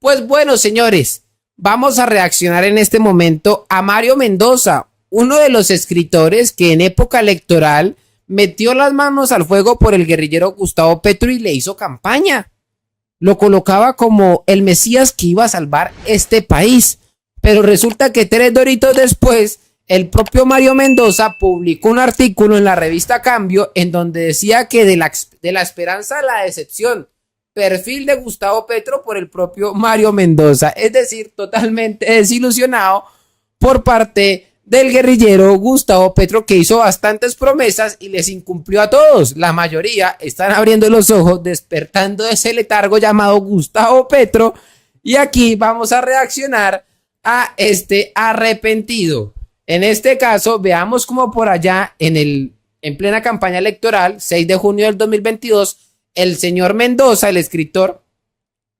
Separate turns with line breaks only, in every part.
Pues bueno, señores, vamos a reaccionar en este momento a Mario Mendoza, uno de los escritores que en época electoral metió las manos al fuego por el guerrillero Gustavo Petro y le hizo campaña. Lo colocaba como el Mesías que iba a salvar este país. Pero resulta que 3 doritos después, el propio Mario Mendoza publicó un artículo en la revista Cambio en donde decía que de la esperanza a la decepción, perfil de Gustavo Petro por el propio Mario Mendoza. Es decir, totalmente desilusionado por parte del guerrillero Gustavo Petro, que hizo bastantes promesas y les incumplió a todos. La mayoría están abriendo los ojos, despertando de ese letargo llamado Gustavo Petro. Y aquí vamos a reaccionar a este arrepentido. En este caso, veamos como por allá en plena campaña electoral, 6 de junio del 2022, el señor Mendoza, el escritor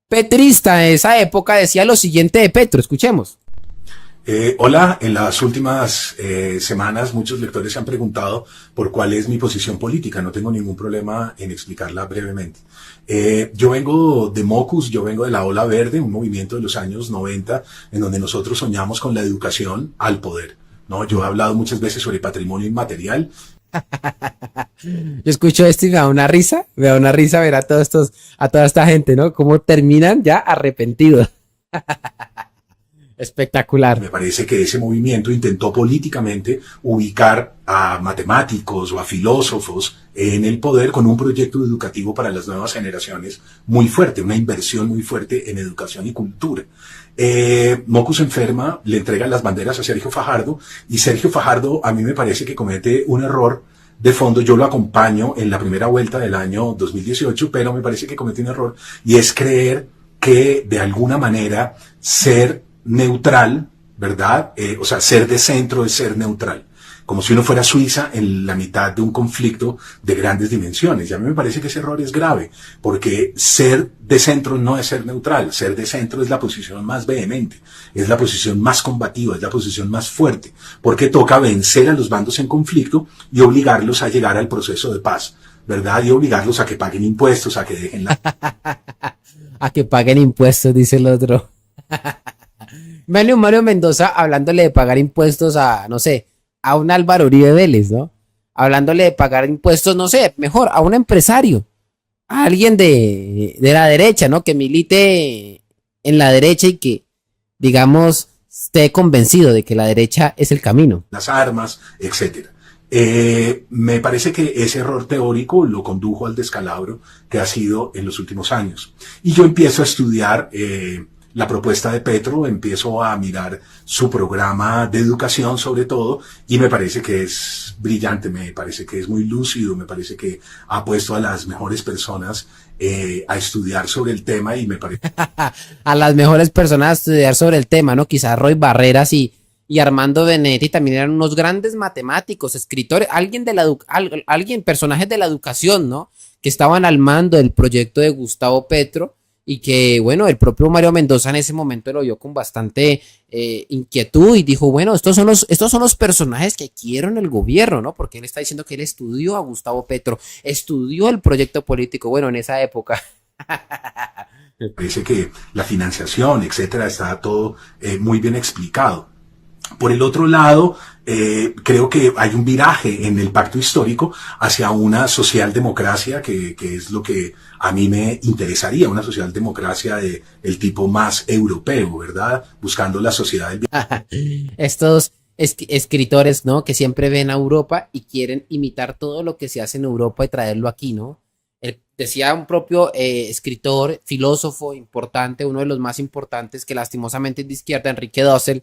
petrista de esa época, decía lo siguiente de Petro. Escuchemos.
Hola, en las últimas semanas muchos lectores se han preguntado por cuál es mi posición política. No tengo ningún problema en explicarla brevemente. Yo vengo de Mocus, yo vengo de la Ola Verde, un movimiento de los años 90 en donde nosotros soñamos con la educación al poder, ¿no? Yo he hablado muchas veces sobre patrimonio inmaterial.
Yo escucho esto y me da una risa ver a toda esta gente, ¿no? Cómo terminan ya arrepentidos. Espectacular.
Me parece que ese movimiento intentó políticamente ubicar a matemáticos o a filósofos en el poder con un proyecto educativo para las nuevas generaciones muy fuerte, una inversión muy fuerte en educación y cultura. Mocus Enferma le entrega las banderas a Sergio Fajardo y Sergio Fajardo a mí me parece que comete un error de fondo. Yo lo acompaño en la primera vuelta del año 2018, pero me parece que comete un error y es creer que de alguna manera ser neutral, ¿verdad? O sea, ser de centro es ser neutral. Como si uno fuera Suiza en la mitad de un conflicto de grandes dimensiones. Y a mí me parece que ese error es grave, porque ser de centro no es ser neutral. Ser de centro es la posición más vehemente, es la posición más combativa, es la posición más fuerte, porque toca vencer a los bandos en conflicto y obligarlos a llegar al proceso de paz, ¿verdad? Y obligarlos a que paguen impuestos, a que dejen la...
A que paguen impuestos, dice el otro. Mario Mendoza hablándole de pagar impuestos a, no sé, a un Álvaro Uribe Vélez, ¿no? Hablándole de pagar impuestos, no sé, mejor, a un empresario, a alguien de la derecha, ¿no? Que milite en la derecha y que, digamos, esté convencido de que la derecha es el camino.
Las armas, etcétera. Me parece que ese error teórico lo condujo al descalabro que ha sido en los últimos años. Y yo empiezo a estudiar la propuesta de Petro, empiezo a mirar su programa de educación sobre todo, y me parece que es brillante, me parece que es muy lúcido, me parece que ha puesto a las mejores personas a estudiar sobre el tema y me parece...
A las mejores personas a estudiar sobre el tema, ¿no? Quizás Roy Barreras y Armando Benedetti también eran unos grandes matemáticos, escritores, personajes de la educación, ¿no? Que estaban al mando del proyecto de Gustavo Petro. Y que, bueno, el propio Mario Mendoza en ese momento lo vio con bastante inquietud y dijo, bueno, estos son los personajes que quiero en el gobierno, ¿no? Porque él está diciendo que él estudió a Gustavo Petro, estudió el proyecto político, bueno, en esa época.
Parece que la financiación, etcétera, está todo muy bien explicado. Por el otro lado, creo que hay un viraje en el pacto histórico hacia una socialdemocracia que es lo que a mí me interesaría, una socialdemocracia del tipo más europeo, ¿verdad? Buscando la sociedad del bien.
Estos escritores, ¿no? Que siempre ven a Europa y quieren imitar todo lo que se hace en Europa y traerlo aquí, ¿no? Decía un propio escritor, filósofo importante, uno de los más importantes, que lastimosamente es de izquierda, Enrique Dussel.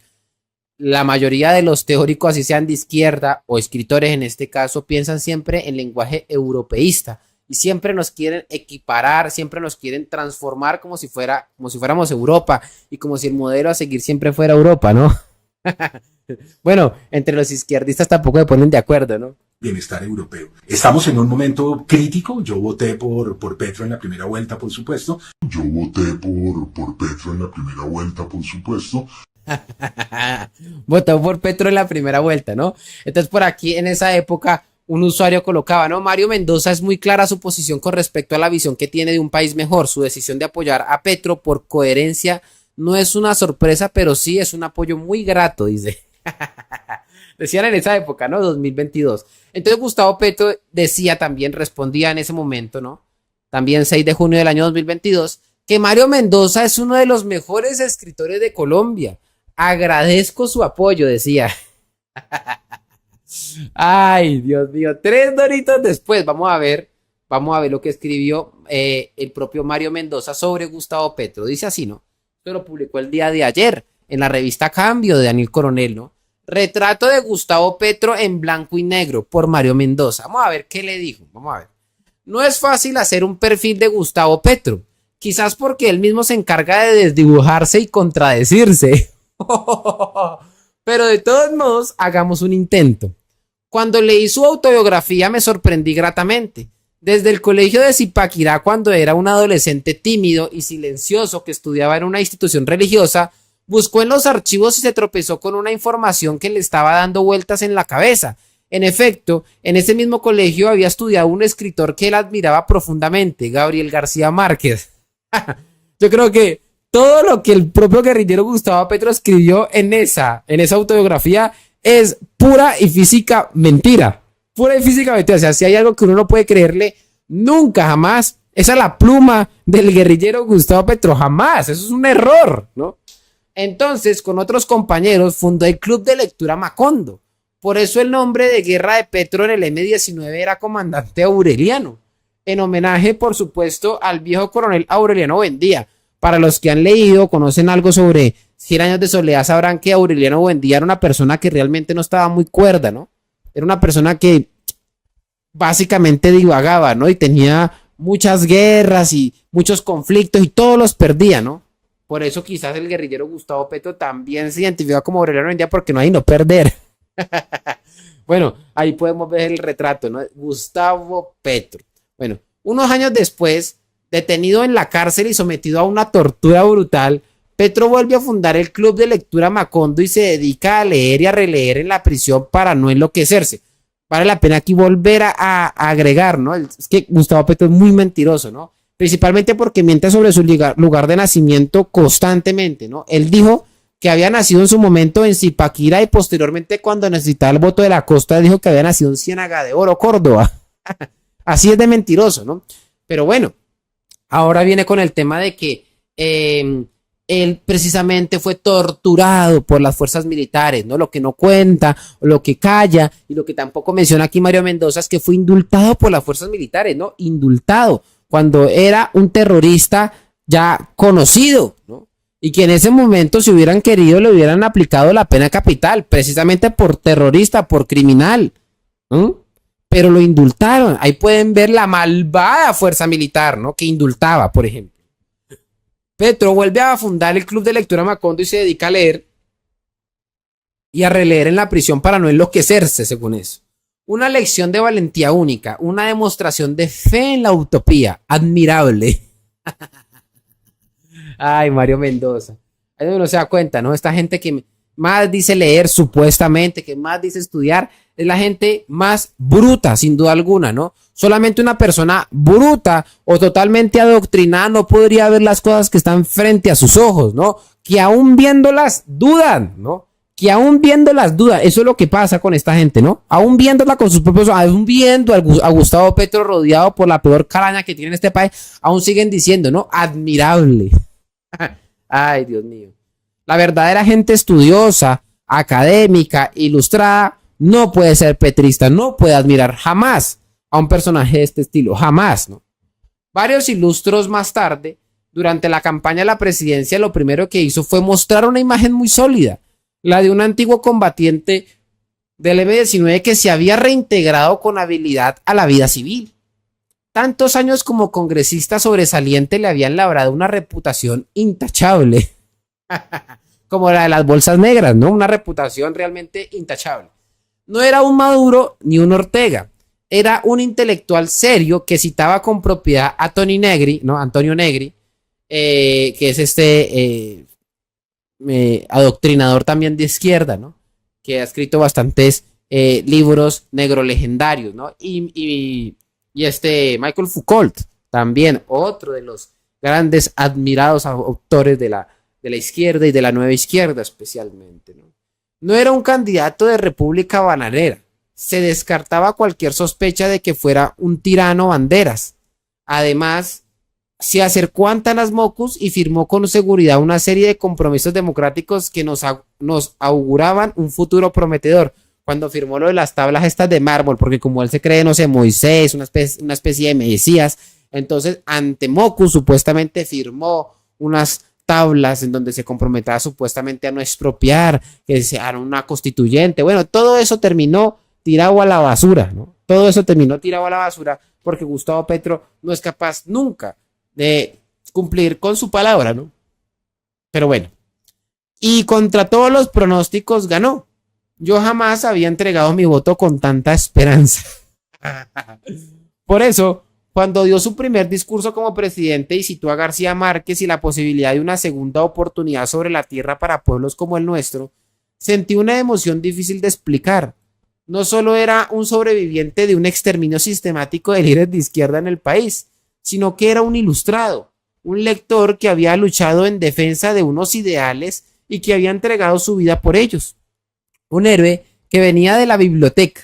La mayoría de los teóricos, así sean de izquierda o escritores en este caso, piensan siempre en lenguaje europeísta y siempre nos quieren equiparar, siempre nos quieren transformar como si fuéramos Europa y como si el modelo a seguir siempre fuera Europa, ¿no? Bueno, entre los izquierdistas tampoco se ponen de acuerdo, ¿no?
Bienestar europeo. Estamos en un momento crítico. Yo voté por Petro en la primera vuelta, por supuesto. Votó
por Petro en la primera vuelta, ¿no? Entonces por aquí en esa época un usuario colocaba, ¿no? Mario Mendoza es muy clara su posición con respecto a la visión que tiene de un país mejor. Su decisión de apoyar a Petro por coherencia no es una sorpresa, pero sí es un apoyo muy grato, dice. Decían en esa época, ¿no? 2022. Entonces Gustavo Petro decía también, respondía en ese momento, ¿no? También 6 de junio del año 2022, que Mario Mendoza es uno de los mejores escritores de Colombia. Agradezco su apoyo, decía. Ay, Dios mío, 3 doritos después, vamos a ver lo que escribió el propio Mario Mendoza sobre Gustavo Petro. Dice así, ¿no? Esto lo publicó el día de ayer en la revista Cambio de Daniel Coronel, ¿no? Retrato de Gustavo Petro en blanco y negro por Mario Mendoza. Vamos a ver qué le dijo, vamos a ver. No es fácil hacer un perfil de Gustavo Petro, quizás porque él mismo se encarga de desdibujarse y contradecirse. Pero de todos modos, hagamos un intento. Cuando leí su autobiografía me sorprendí gratamente. Desde el colegio de Zipaquirá, cuando era un adolescente tímido y silencioso que estudiaba en una institución religiosa, buscó en los archivos y se tropezó con una información que le estaba dando vueltas en la cabeza. En efecto, en ese mismo colegio había estudiado un escritor que él admiraba profundamente, Gabriel García Márquez. Yo creo que todo lo que el propio guerrillero Gustavo Petro escribió en esa autobiografía es pura y física mentira. Pura y física mentira. O sea, si hay algo que uno no puede creerle nunca, jamás, esa es la pluma del guerrillero Gustavo Petro. Jamás. Eso es un error, ¿no? Entonces, con otros compañeros, fundó el Club de Lectura Macondo. Por eso el nombre de guerra de Petro en el M-19 era Comandante Aureliano. En homenaje, por supuesto, al viejo coronel Aureliano Buendía. Para los que han leído, conocen algo sobre 100 años de soledad, sabrán que Aureliano Buendía era una persona que realmente no estaba muy cuerda, ¿no? Era una persona que básicamente divagaba, ¿no? Y tenía muchas guerras y muchos conflictos y todos los perdía, ¿no? Por eso quizás el guerrillero Gustavo Petro también se identifica como Aureliano Buendía porque no hay no perder. Bueno, ahí podemos ver el retrato, ¿no? Gustavo Petro. Bueno, unos años después, detenido en la cárcel y sometido a una tortura brutal, Petro vuelve a fundar el Club de Lectura Macondo y se dedica a leer y a releer en la prisión para no enloquecerse. Vale la pena aquí volver a agregar, ¿no? Es que Gustavo Petro es muy mentiroso, ¿no? Principalmente porque miente sobre su lugar de nacimiento constantemente, ¿no? Él dijo que había nacido en su momento en Zipaquirá y posteriormente, cuando necesitaba el voto de la costa, dijo que había nacido en Ciénaga de Oro, Córdoba. Así es de mentiroso, ¿no? Pero bueno, ahora viene con el tema de que él precisamente fue torturado por las fuerzas militares, ¿no? Lo que no cuenta, lo que calla y lo que tampoco menciona aquí Mario Mendoza es que fue indultado por las fuerzas militares, ¿no? Indultado cuando era un terrorista ya conocido, ¿no? Y que en ese momento, si hubieran querido, le hubieran aplicado la pena capital, precisamente por terrorista, por criminal, ¿no? Pero lo indultaron. Ahí pueden ver la malvada fuerza militar, ¿no? Que indultaba, por ejemplo. Petro vuelve a fundar el Club de Lectura Macondo y se dedica a leer y a releer en la prisión para no enloquecerse, según eso. Una lección de valentía única, una demostración de fe en la utopía, admirable. Ay, Mario Mendoza. Ahí uno se da cuenta, ¿no? Esta gente que más dice leer, supuestamente, que más dice estudiar, es la gente más bruta, sin duda alguna, ¿no? Solamente una persona bruta o totalmente adoctrinada no podría ver las cosas que están frente a sus ojos, ¿no? Que aún viéndolas dudan, ¿no? Que aún viéndolas dudan. Eso es lo que pasa con esta gente, ¿no? Aún viéndola con sus propios ojos, aún viendo a Gustavo Petro rodeado por la peor calaña que tiene en este país, aún siguen diciendo, ¿no? Admirable. Ay, Dios mío. La verdadera gente estudiosa, académica, ilustrada, no puede ser petrista, no puede admirar jamás a un personaje de este estilo, jamás, ¿no? Varios ilustros más tarde, durante la campaña a la presidencia, lo primero que hizo fue mostrar una imagen muy sólida, la de un antiguo combatiente del M-19 que se había reintegrado con habilidad a la vida civil. Tantos años como congresista sobresaliente le habían labrado una reputación intachable, como la de las bolsas negras, ¿no? Una reputación realmente intachable. No era un Maduro ni un Ortega, era un intelectual serio que citaba con propiedad a Tony Negri, ¿no? Antonio Negri, que es adoctrinador también de izquierda, ¿no? Que ha escrito bastantes libros negro legendarios, ¿no? Y Michael Foucault, también otro de los grandes admirados autores de la izquierda y de la nueva izquierda especialmente, ¿no? No era un candidato de república bananera. Se descartaba cualquier sospecha de que fuera un tirano banderas. Además, se acercó a Antanas Mockus y firmó con seguridad una serie de compromisos democráticos que nos auguraban un futuro prometedor. Cuando firmó lo de las tablas estas de mármol, porque como él se cree, no sé, Moisés, una especie de Mesías, entonces ante Mockus supuestamente firmó unas tablas en donde se comprometía supuestamente a no expropiar, que se haga una constituyente. Bueno, todo eso terminó tirado a la basura, ¿no? Todo eso terminó tirado a la basura porque Gustavo Petro no es capaz nunca de cumplir con su palabra, ¿no? Pero bueno, y contra todos los pronósticos ganó. Yo jamás había entregado mi voto con tanta esperanza. Por eso, cuando dio su primer discurso como presidente y citó a García Márquez y la posibilidad de una segunda oportunidad sobre la tierra para pueblos como el nuestro, sentí una emoción difícil de explicar. No solo era un sobreviviente de un exterminio sistemático de líderes de izquierda en el país, sino que era un ilustrado, un lector que había luchado en defensa de unos ideales y que había entregado su vida por ellos. Un héroe que venía de la biblioteca.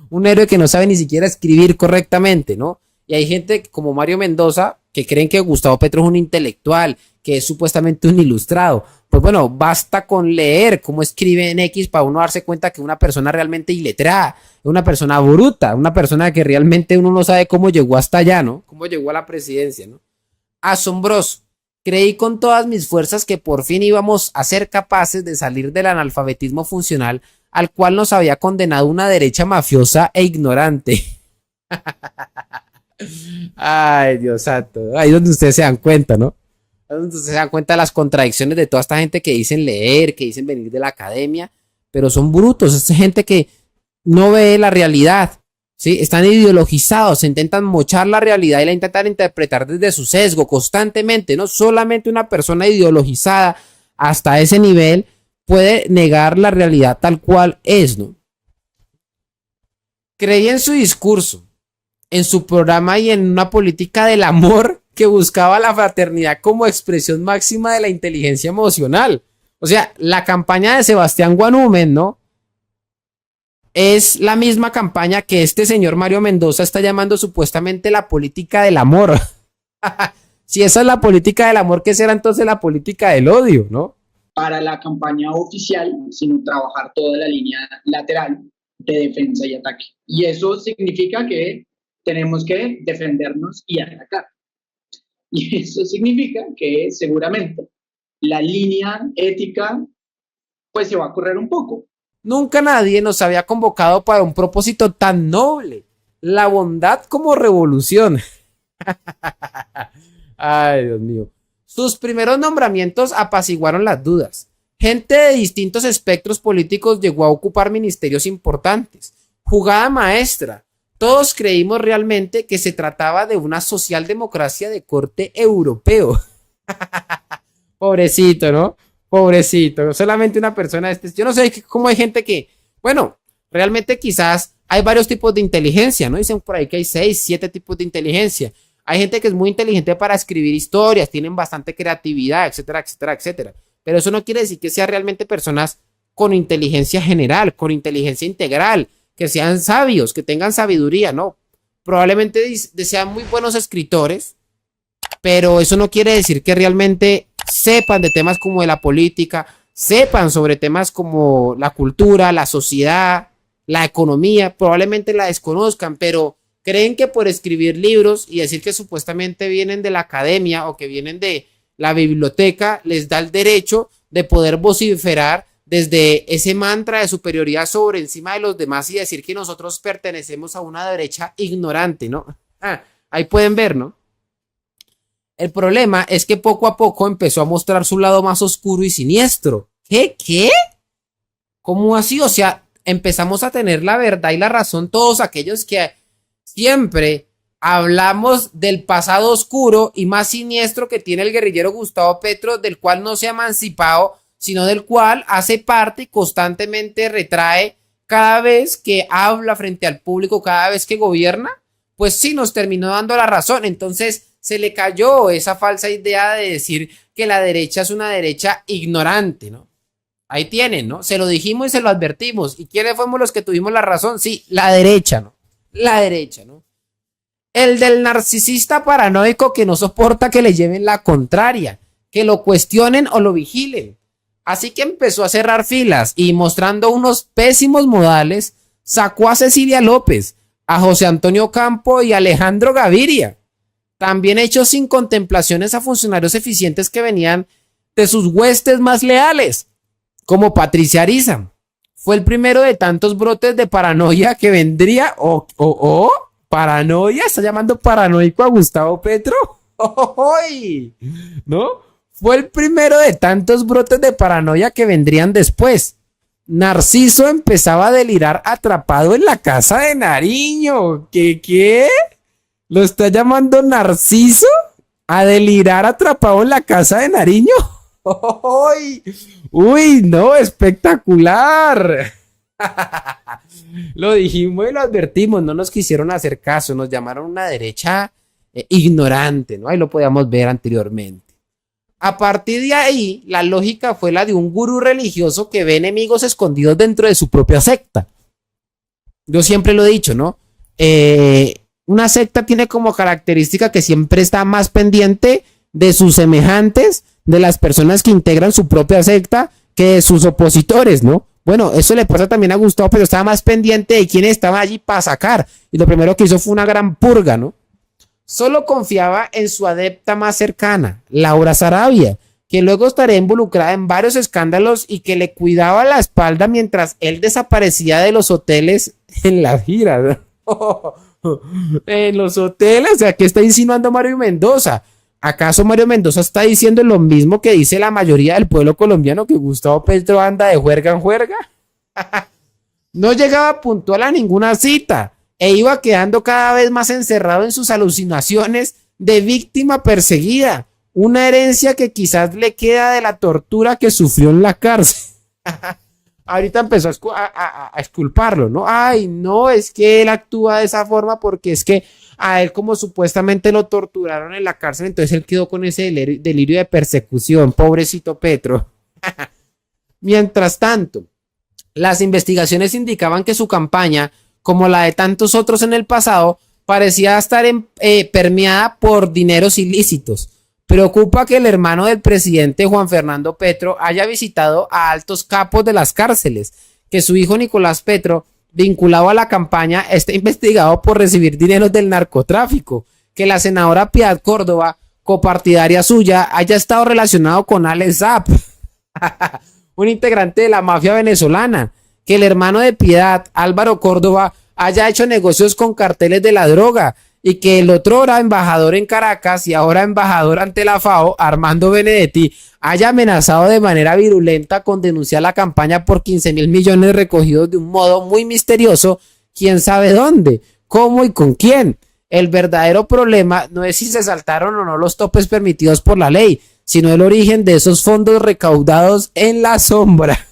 Un héroe que no sabe ni siquiera escribir correctamente, ¿no? Y hay gente como Mario Mendoza que creen que Gustavo Petro es un intelectual, que es supuestamente un ilustrado. Pues bueno, basta con leer cómo escribe en X para uno darse cuenta que una persona realmente iletrada, una persona bruta, una persona que realmente uno no sabe cómo llegó hasta allá, ¿no? Cómo llegó a la presidencia, ¿no? Asombroso. Creí con todas mis fuerzas que por fin íbamos a ser capaces de salir del analfabetismo funcional al cual nos había condenado una derecha mafiosa e ignorante. Ay, Dios santo. Ahí es donde ustedes se dan cuenta, ¿no? Ahí es donde ustedes se dan cuenta de las contradicciones de toda esta gente que dicen leer, que dicen venir de la academia, pero son brutos. Es gente que no ve la realidad, ¿sí? Están ideologizados, intentan mochar la realidad y la intentan interpretar desde su sesgo constantemente, ¿no? Solamente una persona ideologizada hasta ese nivel puede negar la realidad tal cual es, ¿no? Creí en su discurso, en su programa y en una política del amor que buscaba la fraternidad como expresión máxima de la inteligencia emocional. O sea, la campaña de Sebastián Guanúmen, ¿no? Es la misma campaña que este señor Mario Mendoza está llamando supuestamente la política del amor. Si esa es la política del amor, ¿qué será entonces la política del odio, no?
Para la campaña oficial, sino trabajar toda la línea lateral de defensa y ataque. Y eso significa que tenemos que defendernos y atacar. Y eso significa que seguramente la línea ética pues se va a correr un poco.
Nunca nadie nos había convocado para un propósito tan noble, la bondad como revolución. Ay, Dios mío. Sus primeros nombramientos apaciguaron las dudas. Gente de distintos espectros políticos llegó a ocupar ministerios importantes. Jugada maestra. Todos creímos realmente que se trataba de una socialdemocracia de corte europeo. Pobrecito, ¿no? Pobrecito. Solamente una persona. Yo no sé cómo hay gente que, bueno, realmente quizás hay varios tipos de inteligencia, ¿no? Dicen por ahí que hay 6, 7 tipos de inteligencia. Hay gente que es muy inteligente para escribir historias, tienen bastante creatividad, etcétera, etcétera, etcétera. Pero eso no quiere decir que sean realmente personas con inteligencia general, con inteligencia integral, que sean sabios, que tengan sabiduría, ¿no? Probablemente sean muy buenos escritores, pero eso no quiere decir que realmente sepan de temas como de la política, sepan sobre temas como la cultura, la sociedad, la economía, probablemente la desconozcan, pero creen que por escribir libros y decir que supuestamente vienen de la academia o que vienen de la biblioteca les da el derecho de poder vociferar desde ese mantra de superioridad sobre encima de los demás y decir que nosotros pertenecemos a una derecha ignorante, ¿no? Ahí pueden ver, ¿no? El problema es que poco a poco empezó a mostrar su lado más oscuro y siniestro. ¿Qué? ¿Cómo así? O sea, empezamos a tener la verdad y la razón todos aquellos que siempre hablamos del pasado oscuro y más siniestro que tiene el guerrillero Gustavo Petro, del cual no se ha emancipado, sino del cual hace parte y constantemente retrae cada vez que habla frente al público, cada vez que gobierna, pues sí nos terminó dando la razón. Entonces se le cayó esa falsa idea de decir que la derecha es una derecha ignorante, ¿no? Ahí tienen, ¿no? Se lo dijimos y se lo advertimos. ¿Y quiénes fuimos los que tuvimos la razón? Sí, la derecha, ¿no? La derecha, ¿no? El del narcisista paranoico que no soporta que le lleven la contraria, que lo cuestionen o lo vigilen. Así que empezó a cerrar filas y mostrando unos pésimos modales, sacó a Cecilia López, a José Antonio Campo y a Alejandro Gaviria. También echó sin contemplaciones a funcionarios eficientes que venían de sus huestes más leales, como Patricia Ariza. Fue el primero de tantos brotes de paranoia que vendría, paranoia, está llamando paranoico a Gustavo Petro, ¿no? Fue el primero de tantos brotes de paranoia que vendrían después. Narciso empezaba a delirar atrapado en la casa de Nariño. ¿Qué? ¿Lo está llamando Narciso? ¿A delirar atrapado en la casa de Nariño? ¡Uy, no! ¡Espectacular! Lo dijimos y lo advertimos, no nos quisieron hacer caso, nos llamaron una derecha ignorante, ¿no? Ahí lo podíamos ver anteriormente. A partir de ahí, la lógica fue la de un gurú religioso que ve enemigos escondidos dentro de su propia secta. Yo siempre lo he dicho, ¿no? Una secta tiene como característica que siempre está más pendiente de sus semejantes, de las personas que integran su propia secta, que de sus opositores, ¿no? Bueno, eso le pasa también a Gustavo, pero estaba más pendiente de quién estaba allí para sacar. Y lo primero que hizo fue una gran purga, ¿no? Solo confiaba en su adepta más cercana, Laura Sarabia, que luego estaría involucrada en varios escándalos y que le cuidaba la espalda mientras él desaparecía de los hoteles en la gira. En los hoteles, o sea, ¿qué está insinuando Mario Mendoza? ¿Acaso Mario Mendoza está diciendo lo mismo que dice la mayoría del pueblo colombiano, que Gustavo Petro anda de juerga en juerga? No llegaba puntual a ninguna cita e iba quedando cada vez más encerrado en sus alucinaciones de víctima perseguida, una herencia que quizás le queda de la tortura que sufrió en la cárcel. Ahorita empezó a exculparlo, ¿no? Ay, no, es que él actúa de esa forma porque es que a él como supuestamente lo torturaron en la cárcel, entonces él quedó con ese delirio de persecución, pobrecito Petro. Mientras tanto, las investigaciones indicaban que su campaña, como la de tantos otros en el pasado, parecía estar permeada por dineros ilícitos. Preocupa que el hermano del presidente Juan Fernando Petro haya visitado a altos capos de las cárceles, que su hijo Nicolás Petro, vinculado a la campaña, está investigado por recibir dineros del narcotráfico, que la senadora Piedad Córdoba, copartidaria suya, haya estado relacionado con Alex Zapp, un integrante de la mafia venezolana, que el hermano de Piedad, Álvaro Córdoba, haya hecho negocios con carteles de la droga, y que el otro era embajador en Caracas y ahora embajador ante la FAO, Armando Benedetti, haya amenazado de manera virulenta con denunciar la campaña por 15.000 millones recogidos de un modo muy misterioso, quién sabe dónde, cómo y con quién. El verdadero problema no es si se saltaron o no los topes permitidos por la ley, sino el origen de esos fondos recaudados en la sombra.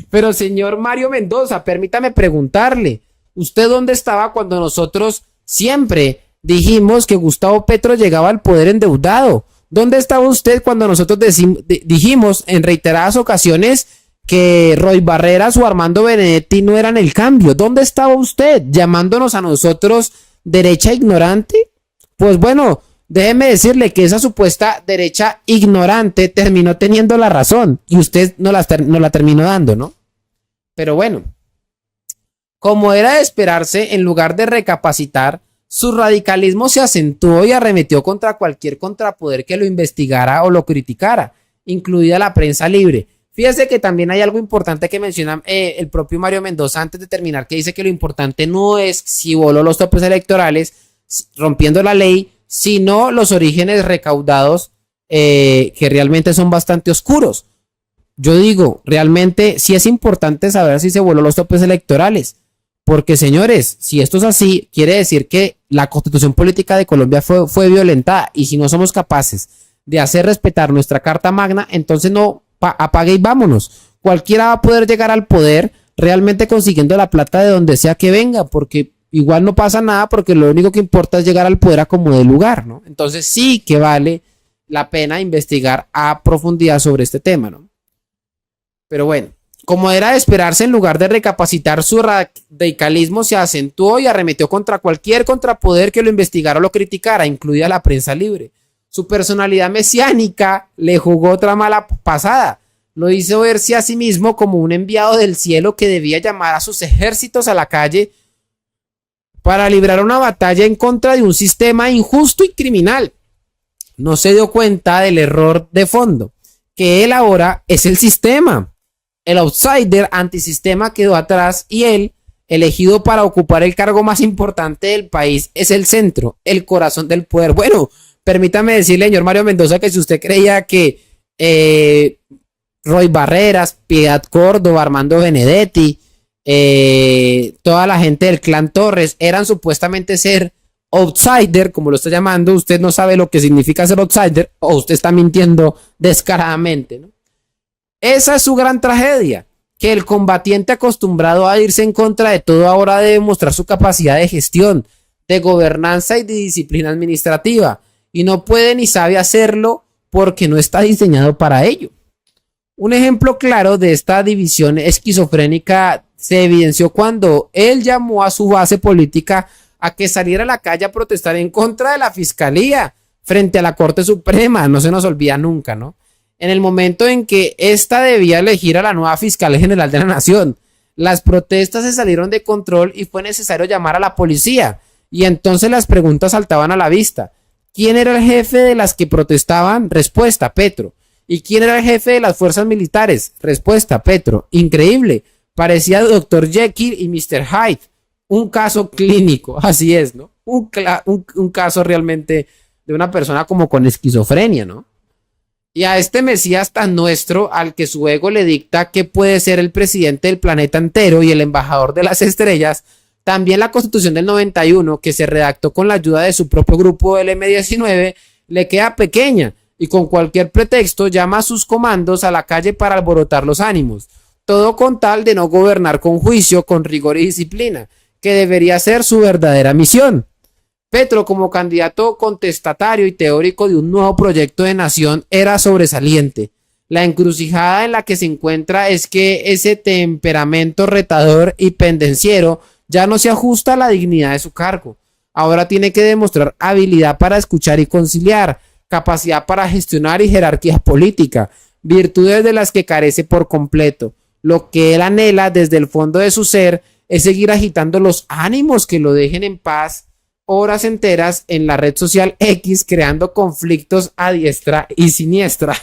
Pero señor Mario Mendoza, permítame preguntarle, ¿usted dónde estaba cuando nosotros siempre dijimos que Gustavo Petro llegaba al poder endeudado? ¿Dónde estaba usted cuando nosotros dijimos en reiteradas ocasiones que Roy Barreras o Armando Benedetti no eran el cambio? ¿Dónde estaba usted llamándonos a nosotros derecha ignorante? Pues bueno, déjeme decirle que esa supuesta derecha ignorante terminó teniendo la razón y usted no la terminó dando, ¿no? Pero bueno, como era de esperarse, en lugar de recapacitar, su radicalismo se acentuó y arremetió contra cualquier contrapoder que lo investigara o lo criticara, incluida la prensa libre. Fíjese que también hay algo importante que menciona el propio Mario Mendoza antes de terminar, que dice que lo importante no es si voló los topes electorales rompiendo la ley, sino los orígenes recaudados que realmente son bastante oscuros. Yo digo, realmente sí es importante saber si se voló los topes electorales. Porque, señores, si esto es así, quiere decir que la Constitución Política de Colombia fue violentada. Y si no somos capaces de hacer respetar nuestra Carta Magna, entonces no apague y vámonos. cualquiera va a poder llegar al poder realmente consiguiendo la plata de donde sea que venga, porque igual no pasa nada, porque lo único que importa es llegar al poder a como de lugar, ¿no? Entonces sí que vale la pena investigar a profundidad sobre este tema, ¿no? Pero bueno, como era de esperarse, en lugar de recapacitar, su radicalismo se acentuó y arremetió contra cualquier contrapoder que lo investigara o lo criticara, incluida la prensa libre. Su personalidad mesiánica le jugó otra mala pasada. Lo hizo verse a sí mismo como un enviado del cielo que debía llamar a sus ejércitos a la calle para librar una batalla en contra de un sistema injusto y criminal. No se dio cuenta del error de fondo, que él ahora es el sistema. El outsider antisistema quedó atrás y él, elegido para ocupar el cargo más importante del país, es el centro, el corazón del poder. Bueno, permítame decirle, señor Mario Mendoza, que si usted creía que Roy Barreras, Piedad Córdoba, Armando Benedetti, toda la gente del clan Torres eran supuestamente ser outsider, como lo está llamando, usted no sabe lo que significa ser outsider, o usted está mintiendo descaradamente, ¿no? Esa es su gran tragedia, que el combatiente acostumbrado a irse en contra de todo ahora debe mostrar su capacidad de gestión, de gobernanza y de disciplina administrativa, y no puede ni sabe hacerlo porque no está diseñado para ello. Un ejemplo claro de esta división esquizofrénica se evidenció cuando él llamó a su base política a que saliera a la calle a protestar en contra de la fiscalía frente a la Corte Suprema. No se nos olvida nunca, ¿no? En el momento en que ésta debía elegir a la nueva fiscal general de la nación, las protestas se salieron de control y fue necesario llamar a la policía. Y entonces las preguntas saltaban a la vista. ¿Quién era el jefe de las que protestaban? Respuesta, Petro. ¿Y quién era el jefe de las fuerzas militares? Respuesta, Petro. Increíble. Parecía Dr. Jekyll y Mr. Hyde. Un caso clínico, así es, ¿no? Un caso realmente de una persona como con esquizofrenia, ¿no? Y a este Mesías tan nuestro, al que su ego le dicta que puede ser el presidente del planeta entero y el embajador de las estrellas, también la Constitución del 91, que se redactó con la ayuda de su propio grupo del M19, le queda pequeña y con cualquier pretexto llama a sus comandos a la calle para alborotar los ánimos. Todo con tal de no gobernar con juicio, con rigor y disciplina, que debería ser su verdadera misión. Petro, como candidato contestatario y teórico de un nuevo proyecto de nación, era sobresaliente. La encrucijada en la que se encuentra es que ese temperamento retador y pendenciero ya no se ajusta a la dignidad de su cargo. Ahora tiene que demostrar habilidad para escuchar y conciliar, capacidad para gestionar y jerarquía política, virtudes de las que carece por completo. Lo que él anhela desde el fondo de su ser es seguir agitando los ánimos que lo dejen en paz horas enteras en la red social X, creando conflictos a diestra y siniestra.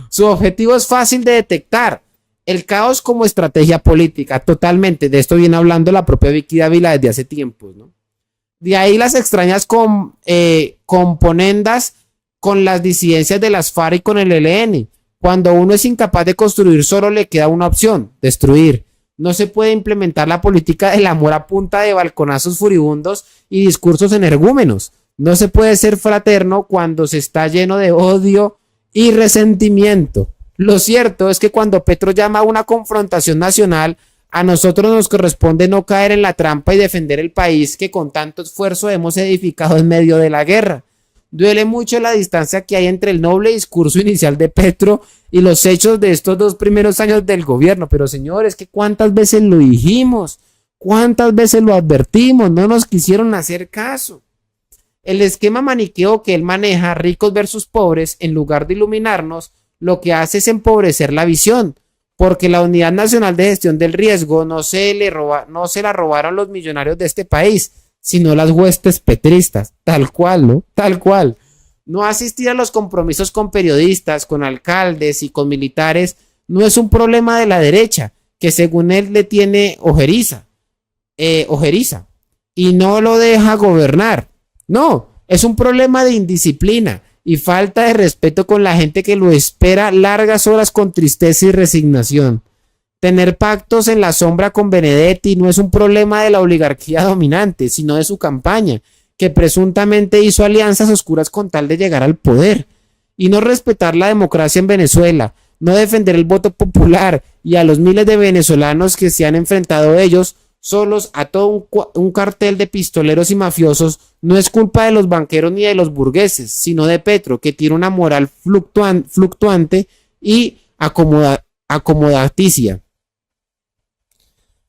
Su objetivo es fácil de detectar: el caos como estrategia política. Totalmente, de esto viene hablando la propia Vicky Dávila desde hace tiempos, ¿no? De ahí las extrañas componendas con las disidencias de las FARC y con el ELN. Cuando uno es incapaz de construir, solo le queda una opción: destruir. No se puede implementar la política del amor a punta de balconazos furibundos y discursos energúmenos. No se puede ser fraterno cuando se está lleno de odio y resentimiento. Lo cierto es que cuando Petro llama a una confrontación nacional, a nosotros nos corresponde no caer en la trampa y defender el país que con tanto esfuerzo hemos edificado en medio de la guerra. Duele mucho la distancia que hay entre el noble discurso inicial de Petro y los hechos de estos 2 primeros años del gobierno. Pero señores, que cuántas veces lo dijimos, cuántas veces lo advertimos, no nos quisieron hacer caso. El esquema maniqueo que él maneja, ricos versus pobres, en lugar de iluminarnos, lo que hace es empobrecer la visión, porque la Unidad Nacional de Gestión del Riesgo no se la robaron los millonarios de este país, sino las huestes petristas, tal cual, ¿no? Tal cual. No asistir a los compromisos con periodistas, con alcaldes y con militares no es un problema de la derecha, que según él le tiene ojeriza, y no lo deja gobernar. No, es un problema de indisciplina y falta de respeto con la gente que lo espera largas horas con tristeza y resignación. Tener pactos en la sombra con Benedetti no es un problema de la oligarquía dominante, sino de su campaña, que presuntamente hizo alianzas oscuras con tal de llegar al poder. Y no respetar la democracia en Venezuela no defender el voto popular y a los miles de venezolanos que se han enfrentado ellos solos a todo un cartel de pistoleros y mafiosos, no es culpa de los banqueros ni de los burgueses, sino de Petro, que tiene una moral fluctuante y acomodaticia.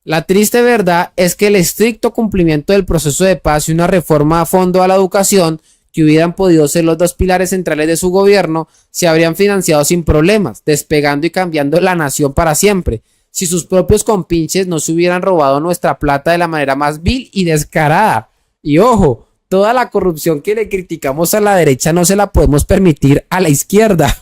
La triste verdad es que el estricto cumplimiento del proceso de paz y una reforma a fondo a la educación, que hubieran podido ser los dos pilares centrales de su gobierno, se habrían financiado sin problemas, despegando y cambiando la nación para siempre, si sus propios compinches no se hubieran robado nuestra plata de la manera más vil y descarada. Y ojo, toda la corrupción que le criticamos a la derecha no se la podemos permitir a la izquierda.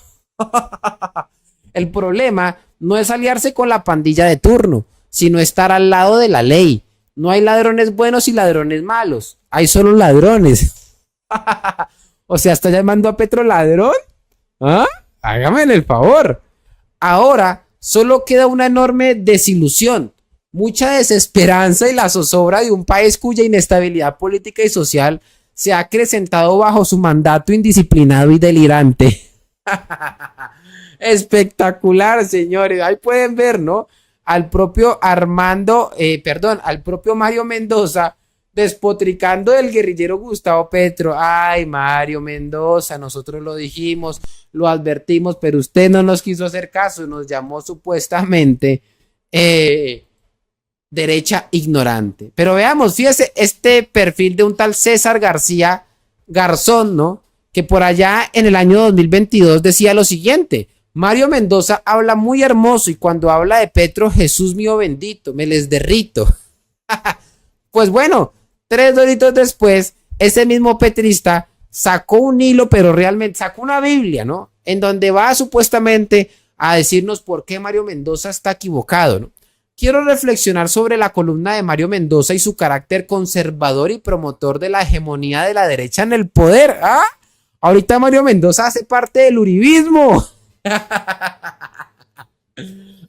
El problema no es aliarse con la pandilla de turno, sino estar al lado de la ley. No hay ladrones buenos y ladrones malos, hay solo ladrones. O sea, ¿está llamando a Petro ladrón? ¿Ah? Hágame el favor. Ahora solo queda una enorme desilusión, mucha desesperanza y la zozobra de un país cuya inestabilidad política y social se ha acrecentado bajo su mandato indisciplinado y delirante. Espectacular, señores. Ahí pueden ver, ¿no? Al propio al propio Mario Mendoza despotricando del guerrillero Gustavo Petro. Ay, Mario Mendoza, nosotros lo dijimos, lo advertimos, pero usted no nos quiso hacer caso, nos llamó supuestamente derecha ignorante. Pero veamos, fíjese este perfil de un tal César García Garzón, ¿no? Que por allá en el año 2022 decía lo siguiente: Mario Mendoza habla muy hermoso y cuando habla de Petro, Jesús mío bendito, me les derrito. Pues bueno, 3 doritos después, ese mismo petrista sacó un hilo, pero realmente sacó una Biblia, ¿no? En donde va supuestamente a decirnos por qué Mario Mendoza está equivocado, ¿no? Quiero reflexionar sobre la columna de Mario Mendoza y su carácter conservador y promotor de la hegemonía de la derecha en el poder. ¿Ah? Ahorita Mario Mendoza hace parte del uribismo.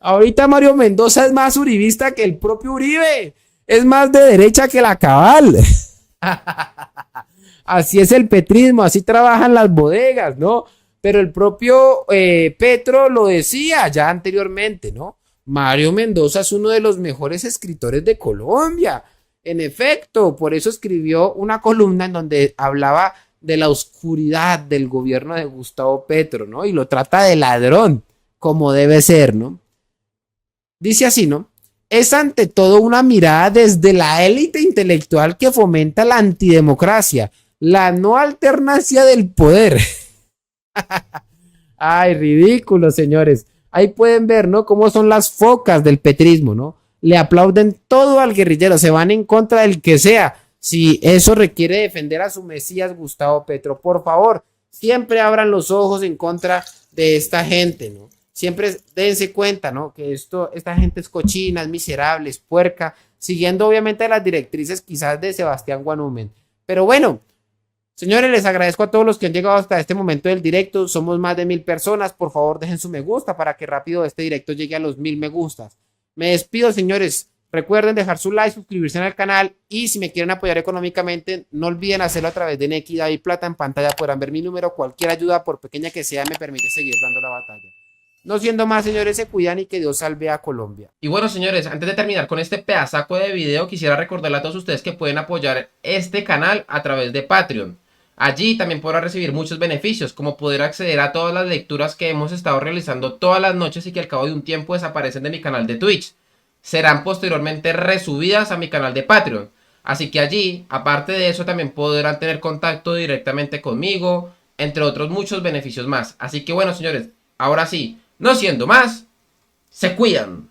Ahorita Mario Mendoza es más uribista que el propio Uribe. Es más de derecha que la cabal. Así es el petrismo, así trabajan las bodegas, ¿no? Pero el propio Petro lo decía ya anteriormente, ¿no? Mario Mendoza es uno de los mejores escritores de Colombia. En efecto, por eso escribió una columna en donde hablaba de la oscuridad del gobierno de Gustavo Petro, ¿no? Y lo trata de ladrón, como debe ser, ¿no? Dice así, ¿no? Es ante todo una mirada desde la élite intelectual que fomenta la antidemocracia, la no alternancia del poder. Ay, ridículo, señores. Ahí pueden ver, ¿no? Cómo son las focas del petrismo, ¿no? Le aplauden todo al guerrillero, se van en contra del que sea. Si eso requiere defender a su Mesías Gustavo Petro, por favor, siempre abran los ojos en contra de esta gente, ¿no? Siempre dense cuenta, ¿no? Que esta gente es cochina, es miserable, es puerca, siguiendo obviamente las directrices quizás de Sebastián Guanumen. Pero bueno, señores, les agradezco a todos los que han llegado hasta este momento del directo. Somos más de 1000 personas. Por favor, dejen su me gusta para que rápido este directo llegue a los 1000 me gustas. Me despido, señores. Recuerden dejar su like, suscribirse al canal y si me quieren apoyar económicamente, no olviden hacerlo a través de Nequi, David Plata. En pantalla podrán ver mi número. Cualquier ayuda, por pequeña que sea, me permite seguir dando la batalla. No siendo más, señores, se cuidan y que Dios salve a Colombia.
Y bueno, señores, antes de terminar con este pedazaco de video, quisiera recordarle a todos ustedes que pueden apoyar este canal a través de Patreon. Allí también podrán recibir muchos beneficios, como poder acceder a todas las lecturas que hemos estado realizando todas las noches y que al cabo de un tiempo desaparecen de mi canal de Twitch. Serán posteriormente resubidas a mi canal de Patreon. Así que allí, aparte de eso, también podrán tener contacto directamente conmigo, entre otros muchos beneficios más. Así que bueno, señores, ahora sí, no siendo más, se cuidan.